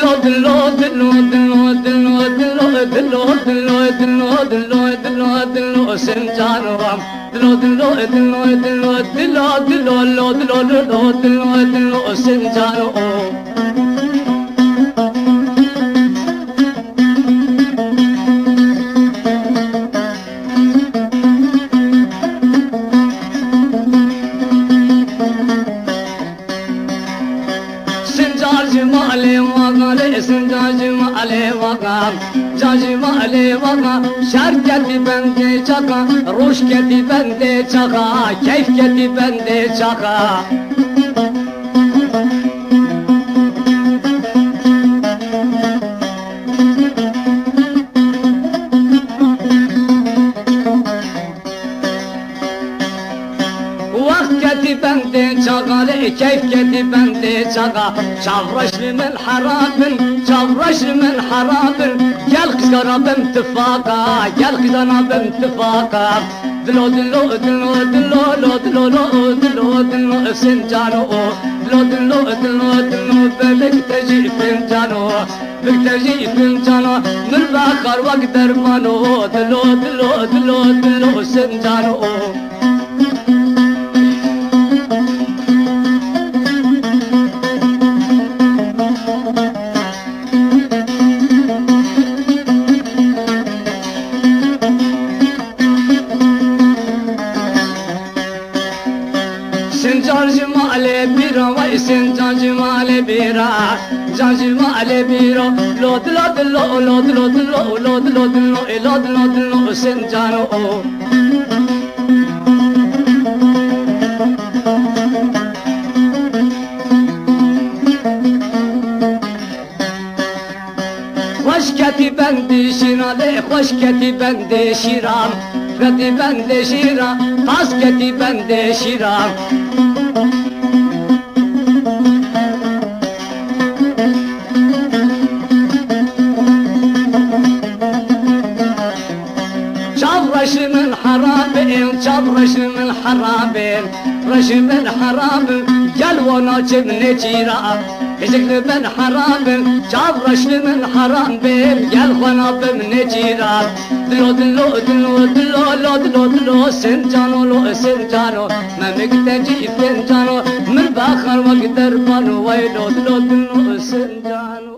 دلو دلو دلو دلو دلو دلو دلو دلو دلو دلو دلو دلو سنجانو دلو دلو دلو دلو دلو دلو دلو دلو دلو دلو سنجانو şerketi bende çaka, ruşketi bende çaka, keyfketi bende çaka. Vakti bende çaka, keyfketi bende çaka. Çavraşlı men harabın, çavraşlı men harabın. Gel kız karabım tıfaka, gel kız anabım tıfaka. Dilo dilo dilo dilo dilo dilo dilo dilo sincano. Dilo dilo dilo dilo belek tecifin cano. Bek tecifin cano. Nurba karvak dermano. Dilo dilo dilo dilo sincano. Jajimale biro, lod lod lod lod lod lod lod lod lod lod lod senjano. Hoşketi bende şirale, hoşketi bende şiram, keti bende şiram, tasketi bende şiram. رشم الحرابين شاب رشم الحرابين رشم الحرابين قلبنا جبني جيرا يزكل بن حرابين شاب رشم الحرابين قلبنا بمني جيرا دلو دلو دلو دلو دلو دلو دلو سنجانو لو سنجانو ما مكتجي فنجانو من باخر وقدر بانو ويلو دلو دلو سنجانو